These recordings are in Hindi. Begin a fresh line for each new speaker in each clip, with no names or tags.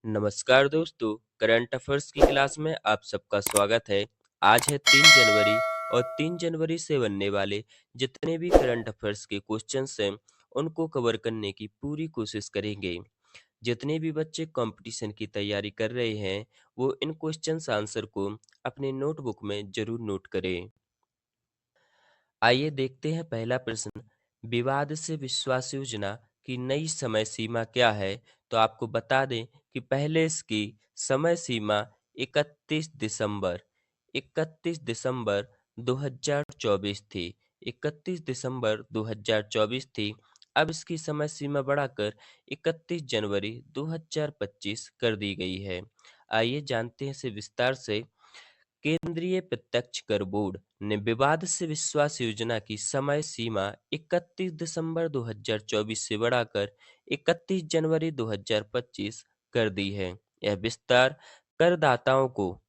नमस्कार दोस्तों, करंट अफेयर्स की क्लास में आप सबका स्वागत है। आज है 3 जनवरी और 3 जनवरी से बनने वाले जितने भी करंट अफेयर्स के क्वेश्चंस हैं, उनको कवर करने की पूरी कोशिश करेंगे। जितने भी बच्चे कंपटीशन की तैयारी कर रहे हैं, वो इन क्वेश्चंस आंसर को अपने नोटबुक में ज़रूर नोट करें। आइए देखते हैं पहला प्रश्न। विवाद से विश्वास योजना की नई समय सीमा क्या है? तो आपको बता दें कि पहले इसकी समय सीमा 31 दिसंबर 31 दिसंबर 2024 थी। 31 दिसंबर 2024 थी। अब इसकी समय सीमा बढ़ाकर 31 जनवरी 2025 कर दी गई है। आइए जानते हैं इसे विस्तार से। केंद्रीय प्रत्यक्ष कर बोर्ड ने विवाद से विश्वास योजना की समय सीमा 31 दिसंबर 2024 से बढ़ाकर 31 जनवरी 2025 कर दी है। यह विस्तार करदाताओं को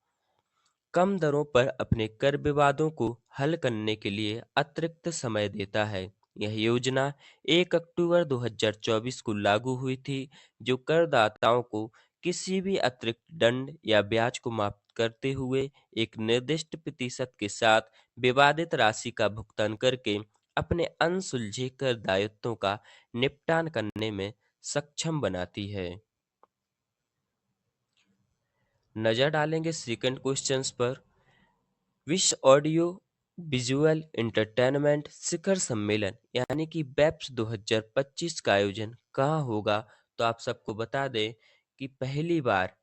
कम दरों पर अपने कर विवादों को हल करने के लिए अतिरिक्त समय देता है। यह योजना 1 अक्टूबर 2024 को लागू हुई थी, जो करदाताओं को किसी भी अतिरिक्त दंड या ब्याज को माफ करते हुए एक निर्दिष्ट प्रतिशत के साथ विवादित राशि का भुगतान करके अपने अनसुलझे कर दायित्वों का निपटान करने में सक्षम बनाती है। नजर डालेंगे सेकंड क्वेश्चंस पर। विश्व ऑडियो विजुअल एंटरटेनमेंट शिखर सम्मेलन यानी कि बेप्स 2025 का आयोजन कहाँ होगा? तो आप सबको बता दें कि पहली बार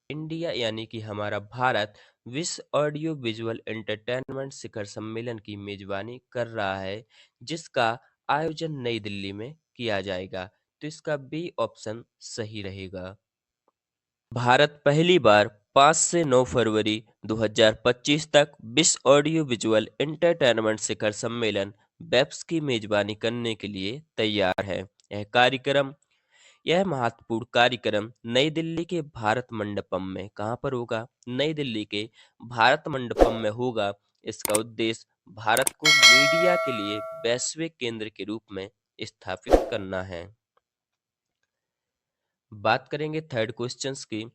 इंडिया यानी कि हमारा भारत विश्व ऑडियो विजुअल एंटरटेनमेंट शिखर सम्मेलन की मेजबानी कर रहा है, जिसका आयोजन नई दिल्ली में किया जाएगा। तो इसका बी ऑप्शन सही रहेगा। भारत पहली बार 5 से 9 फरवरी 2025 तक विश्व ऑडियो विजुअल एंटरटेनमेंट शिखर सम्मेलन बेप्स की मेजबानी करने के लिए तैयार है। यह महत्वपूर्ण कार्यक्रम नई दिल्ली के भारत मंडपम में कहाँ पर होगा? नई दिल्ली के भारत मंडपम में होगा। इसका उद्देश्य भारत को मीडिया के लिए वैश्विक केंद्र के रूप में स्थापित करना है। बात करेंगे थर्ड क्वेश्चंस की।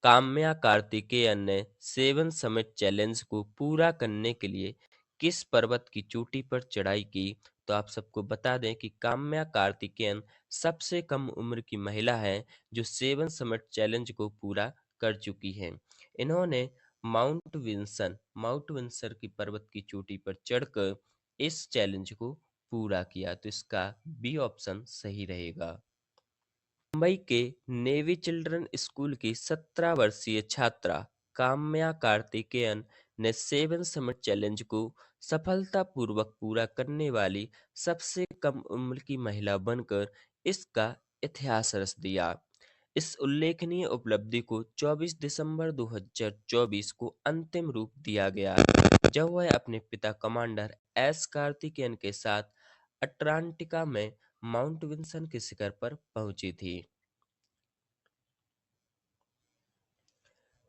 काम्या कार्तिकेयन ने सेवन समिट चैलेंज को पूरा करने के लिए किस पर्वत की चोटी पर चढ़ाई की? तो आप सबको बता दें कि काम्या कार्तिकेयन सबसे कम उम्र की महिला है जो सेवन समिट चैलेंज को पूरा कर चुकी है। इन्होंने माउंट विंसन की पर्वत की चोटी पर चढ़कर इस चैलेंज को पूरा किया। तो इसका बी ऑप्शन सही रहेगा। मुंबई के नेवी चिल्ड्रन स्कूल की 17 वर्षीय छात्रा काम्या कार्तिकेयन ने सेवन समिट चैलेंज को सफलतापूर्वक पूरा करने वाली सबसे कम उम्र की महिला बनकर इसका इतिहास रच दिया। इस उल्लेखनीय उपलब्धि को 24 दिसंबर 2024 को अंतिम रूप दिया गया, जब वह अपने पिता कमांडर एस कार्तिकेयन के साथ अटलांटिका में माउंट विंसन के शिखर पर पहुंची थी।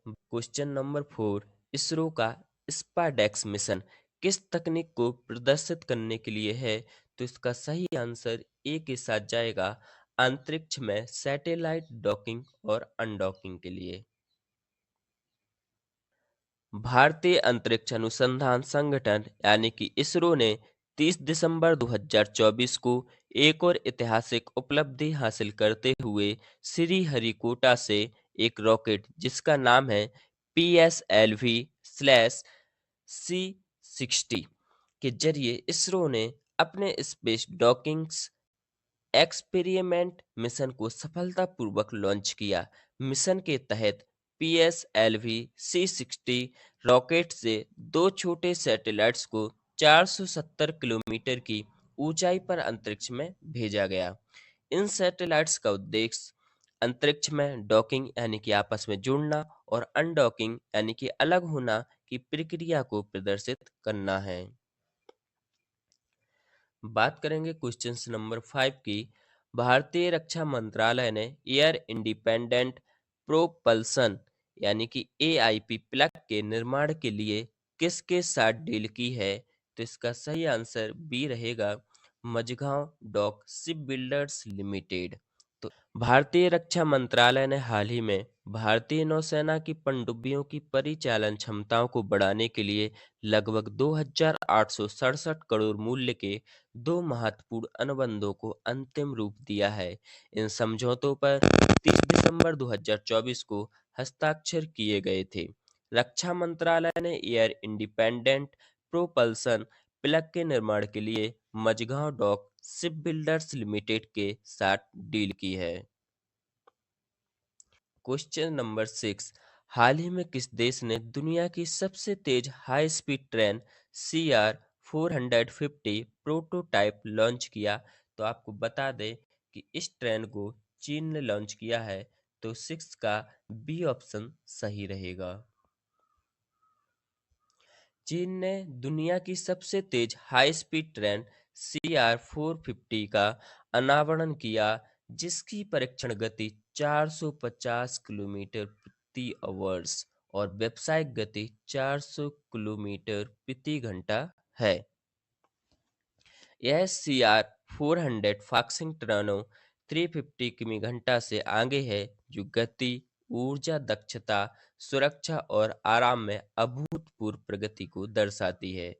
Question number 4। इसरो का स्पाडेक्स मिशन किस तकनीक को प्रदर्शित करने के लिए है? तो इसका सही आंसर ए के साथ जाएगा, अंतरिक्ष में सैटेलाइट डॉकिंग और अनडॉकिंग के लिए। भारतीय अंतरिक्ष अनुसंधान संगठन यानी कि इसरो ने 30 दिसंबर 2024 को एक और ऐतिहासिक उपलब्धि हासिल करते हुए श्रीहरिकोटा से एक रॉकेट जिसका नाम है PSLV/C60 के जरिए इसरो ने अपने स्पेस डॉकिंग्स एक्सपेरिमेंट मिशन को सफलतापूर्वक लॉन्च किया। मिशन के तहत PSLV C60 रॉकेट से दो छोटे सैटेलाइट्स को 470 किलोमीटर की ऊंचाई पर अंतरिक्ष में भेजा गया। इन सैटेलाइट्स का उद्देश्य अंतरिक्ष में डॉकिंग यानी कि आपस में जुड़ना और अनडॉकिंग यानी कि अलग होना की प्रक्रिया को प्रदर्शित करना है। बात करेंगे क्वेश्चन नंबर 5 की। भारतीय रक्षा मंत्रालय ने एयर इंडिपेंडेंट प्रोपल्सन यानी कि AIP प्लग के निर्माण के लिए किसके साथ डील की है? तो इसका सही आंसर बी रहेगा, Mazagon dock shipbuilders limited. तो भारतीय रक्षा मंत्रालय ने हाल ही में भारतीय नौसेना की पनडुब्बियों की परिचालन क्षमताओं को बढ़ाने के लिए लगभग 2,867 करोड़ मूल्य के दो महत्वपूर्ण अनुबंधों को अंतिम रूप दिया है। इन समझौतों पर 30 दिसंबर 2024 को हस्ताक्षर किए गए थे। रक्षा मंत्रालय ने एयर इंडिपेंडेंट प्रोपल्सन प्लग के निर्माण के लिए Mazagon dock shipbuilders limited के साथ डील की है। Question number 6। हाल ही में किस देश ने दुनिया की सबसे तेज high speed train CR 450 prototype launch किया? तो आपको बता दें कि इस ट्रेन को चीन ने लॉन्च किया है, तो 6 का बी ऑप्शन सही रहेगा। चीन ने दुनिया की सबसे तेज हाई स्पीड ट्रेन CR 450 का अनावरण किया, जिसकी परीक्षण गति 450 किलोमीटर प्रति आवर्स और व्यावसायिक गति 400 किलोमीटर प्रति घंटा है। यह CR 400 फॉक्सिंग ट्रेनों 350 किमी घंटा से आगे है, जो गति, ऊर्जा दक्षता, सुरक्षा और आराम में अभूतपूर्व प्रगति को दर्शाती है।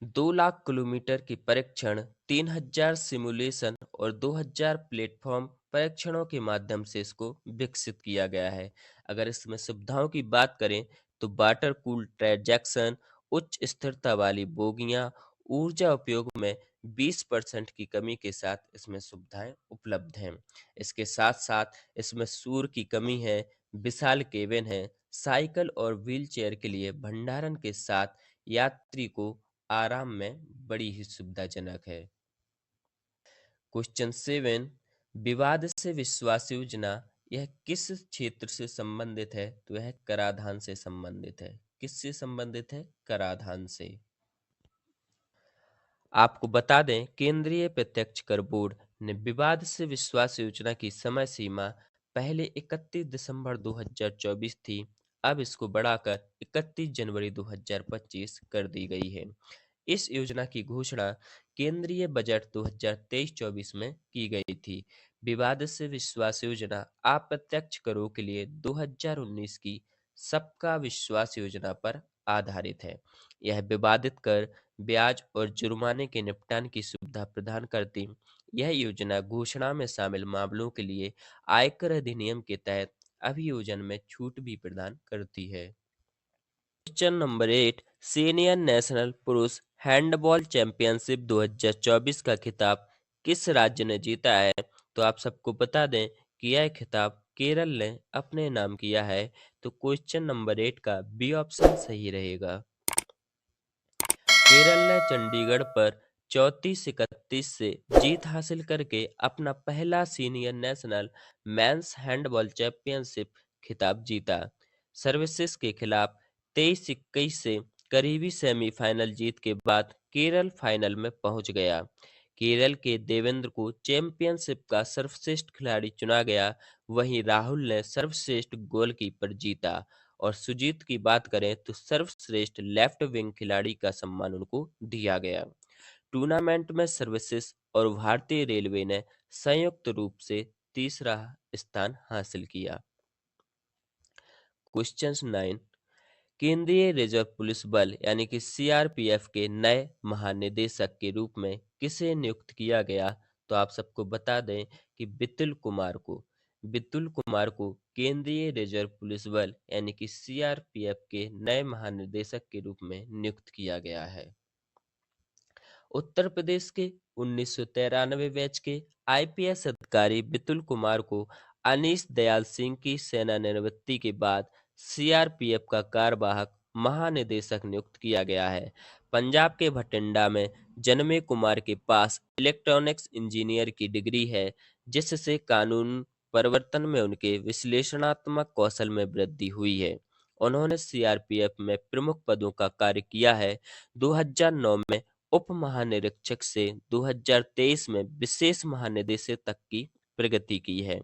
2 लाख किलोमीटर की परीक्षण, 3,000 सिमुलेशन और 2,000 प्लेटफॉर्म परीक्षणों के माध्यम से इसको विकसित किया गया है। अगर इसमें सुविधाओं की बात करें तो वाटर कूल ट्रैजेक्शन, उच्च स्थिरता वाली बोगियां, ऊर्जा उपयोग में 20% की कमी के साथ इसमें सुविधाएं उपलब्ध हैं। इसके साथ साथ इसमें सूर की कमी है, विशाल केबिन है, साइकिल और व्हीलचेयर के लिए भंडारण के साथ यात्री को आराम में बड़ी ही सुविधाजनक है। क्वेश्चन 7। विवाद से विश्वास योजना यह किस क्षेत्र से संबंधित है? तो यह कराधान से संबंधित है। किससे संबंधित है? कराधान से। आपको बता दें, केंद्रीय प्रत्यक्ष कर बोर्ड ने विवाद से विश्वास योजना की समय सीमा पहले 31 दिसंबर 2024 थी, अब इसको बढ़ाकर 31 जनवरी 2025 कर दी गई है। इस योजना की घोषणा केंद्रीय बजट 2023-24 में की गई थी। विवाद से विश्वास योजना अप्रत्यक्ष करों के लिए 2019 की सबका विश्वास योजना पर आधारित है। यह विवादित कर, ब्याज और जुर्माने के निपटान की सुविधा प्रदान करती। यह योजना घोषणा में शामिल मामलों के लिए आयकर अधिनियम के तहत अभियोजन में छूट भी प्रदान करती है। Question number 8। सीनियर नेशनल पुरुष हैंडबॉल चैंपियनशिप 2024 का खिताब किस राज्य ने जीता है? तो आप सबको बता दें कि यह खिताब केरल ने अपने नाम किया है, तो क्वेश्चन नंबर 8 का बी ऑप्शन सही रहेगा। केरल ने चंडीगढ़ पर 34-31 से जीत हासिल करके अपना पहला senior national men's handball championship खिताब जीता। सर्विसेज के खिलाफ 23-21 से करीबी सेमीफाइनल जीत के बाद केरल फाइनल में पहुंच गया। केरल के देवेंद्र को चैंपियनशिप का सर्वश्रेष्ठ खिलाड़ी चुना गया, वहीं राहुल ने सर्वश्रेष्ठ गोलकीपर जीता। और सुजीत की बात करें तो सर्वश्रेष्ठ लेफ्ट विंग खिलाड़ी का सम्मान उनको दिया गया। टूर्नामेंट में सर्विसेज और भारतीय रेलवे ने संयुक्त रूप से तीसरा स्थान हासिल किया। क्वेश्चन 9। केंद्रीय रिजर्व पुलिस बल यानी कि CRPF के नए महानिदेशक के रूप में किसे नियुक्त किया गया? तो आप सबको बता दें कि बितुल कुमार को केंद्रीय रिजर्व पुलिस बल यानी कि CRPF के नए महानिदेशक के रूप में नियुक्त किया गया है। उत्तर प्रदेश के 1993 बैच के IPS अधिकारी बितुल कुमार को अनीश दयाल सिंह की सेवानिवृत्ति के बाद CRPF का कार्यवाहक महानिदेशक नियुक्त किया गया है। पंजाब के भटिंडा में जन्मे कुमार के पास इलेक्ट्रॉनिक्स इंजीनियर की डिग्री है, जिससे कानून प्रवर्तन में उनके विश्लेषणात्मक कौशल में वृद्धि हुई है। उन्होंने CRPF में प्रमुख पदों का कार्य किया है। 2009 में उप महानिरीक्षक से 2023 में विशेष महानिदेशक तक की प्रगति की है।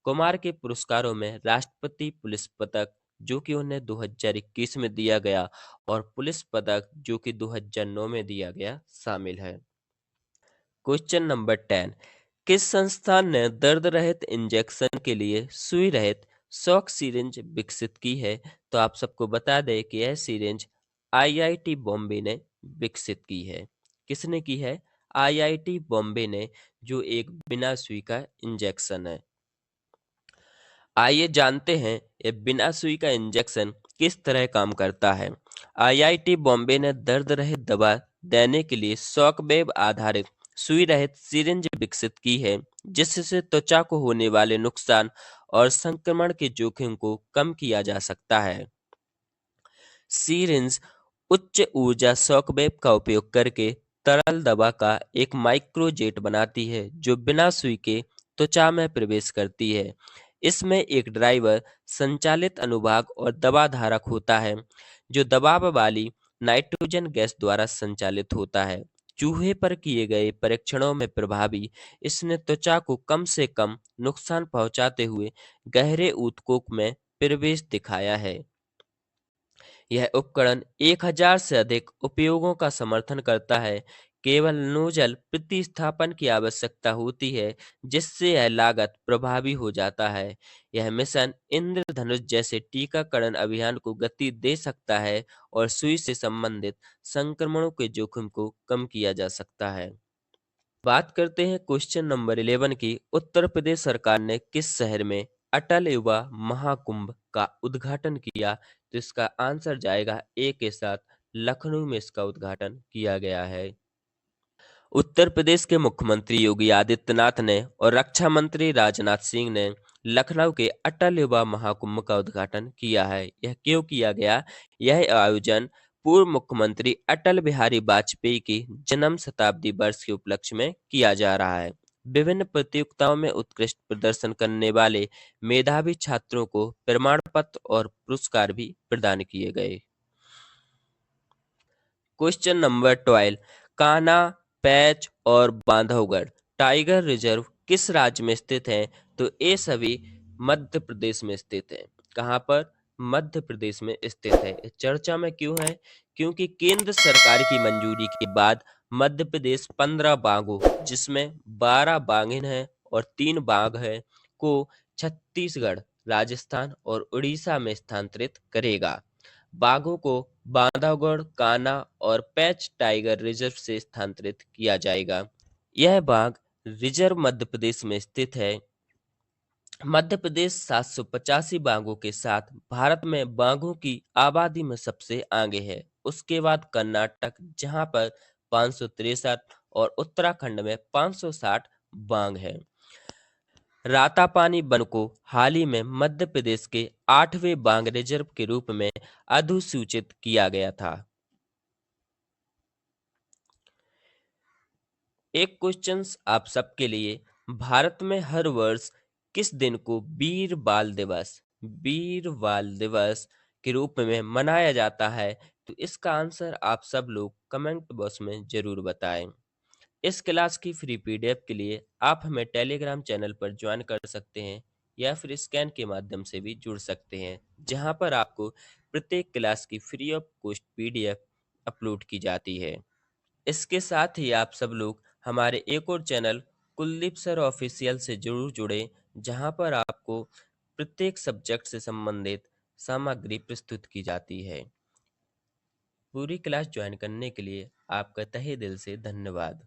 कुमार के पुरस्कारों में राष्ट्रपति पुलिस पदक, जो कि उन्हें 2021 में दिया गया, और पुलिस पदक, जो कि 2009 में दिया गया, शामिल है। Question number 10। किस संस्थान ने दर्द रहित इंजेक्शन के लिए सुई रहित शॉक सिरिंज विकसित की है? तो आप सबको बता दें कि यह सिरिंज आईआईटी बॉम्बे ने विकसित की है। किसने की है? आईआईटी बॉम्बे ने, जो एक बिना सुई का इंजेक्शन है। आइए जानते हैं ये बिना सुई का इंजेक्शन किस तरह काम करता है। आईआईटी बॉम्बे ने दर्द रहित दवा देने के लिए शॉक वेव आधारित सुई रहित सिरिंज विकसित की है, जिससे त्वचा को होने वाले नुकसान और संक्रमण के जोखिम को कम किया जा सकता है। सिरिंज उच्च ऊर्जा शॉकवेव का उपयोग करके तरल दवा का एक माइक्रोजेट बनाती है, जो बिना सुई के त्वचा में प्रवेश करती है। इसमें एक ड्राइवर संचालित अनुभाग और दवा धारक होता है, जो दबाव वाली नाइट्रोजन गैस द्वारा संचालित होता है। चूहे पर किए गए परीक्षणों में प्रभावी, इसने त्वचा को कम से कम नुकसान पहुंचाते हुए गहरे ऊतकों में प्रवेश दिखाया है। यह उपकरण 1000 से अधिक उपयोगों का समर्थन करता है। केवल नोजल प्रतिस्थापन की आवश्यकता होती है, जिससे यह लागत प्रभावी हो जाता है। यह मिशन इंद्रधनुष जैसे टीकाकरण अभियान को गति दे सकता है और सुई से संबंधित संक्रमणों के जोखिम को कम किया जा सकता है। बात करते हैं क्वेश्चन नंबर 11 की। उत्तर प्रदेश सरकार ने किस शहर में अटल युवा महाकुंभ का उद्घाटन किया? तो इसका आंसर जाएगा ए के साथ। लखनऊ में इसका उद्घाटन किया गया है। उत्तर प्रदेश के मुख्यमंत्री योगी आदित्यनाथ ने और रक्षा मंत्री राजनाथ सिंह ने लखनऊ के अटल युवा महाकुंभ का उद्घाटन किया है। यह क्यों किया गया? यह आयोजन पूर्व मुख्यमंत्री अटल बिहारी वाजपेयी की जन्म शताब्दी वर्ष के उपलक्ष्य में किया जा रहा है। विभिन्न प्रतियोगिताओं में उत्कृष्ट प्रदर्शन करने वाले मेधावी छात्रों को प्रमाण पत्र और पुरस्कार भी प्रदान किए गए। Question number 12। कान्हा, पैंच और बांधवगढ़ टाइगर रिजर्व किस राज्य में स्थित हैं? तो ये सभी मध्य प्रदेश में स्थित है। कहाँ पर? मध्य प्रदेश में स्थित है। ये चर्चा में क्यों है? क्योंकि केंद्र सरकार की मंजूरी के बाद मध्य प्रदेश 15 बाघों, जिसमें 12 बाघिन हैं और 3 बाघ हैं, को छत्तीसगढ़, राजस्थान और उड़ीसा में स्थानांतरित करेगा। बाघों को बांधवगढ़, कान्हा और पैंच टाइगर रिजर्व से स्थानांतरित किया जाएगा। यह बाघ रिजर्व मध्य प्रदेश में स्थित है। मध्य प्रदेश 785 बाघों के साथ भारत में बाघों की आबादी में सबसे आगे है। उसके बाद कर्नाटक, जहां पर 563 और उत्तराखंड में 560 बाघ हैं। रातापानी वन को हाल ही में मध्य प्रदेश के 8वें बाघ रिजर्व के रूप में अधिसूचित किया गया था। एक क्वेश्चन आप सबके लिए। भारत में हर वर्ष किस दिन को वीर बाल दिवस के रूप में मनाया जाता है? तो इसका आंसर आप सब लोग कमेंट बॉक्स में जरूर बताएं। इस क्लास की फ्री पीडीएफ के लिए आप हमें टेलीग्राम चैनल पर ज्वाइन कर सकते हैं, या फिर स्कैन के माध्यम से भी जुड़ सकते हैं, जहां पर आपको प्रत्येक क्लास की free of cost PDF upload की जाती है। इसके साथ ही आप सब लोग हमारे एक और चैनल कुलदीप सर ऑफिशियल से जरूर जुड़े, जहां पर आपको प्रत्येक सब्जेक्ट से संबंधित सामग्री प्रस्तुत की जाती है। पूरी क्लास ज्वाइन करने के लिए आपका तहे दिल से धन्यवाद।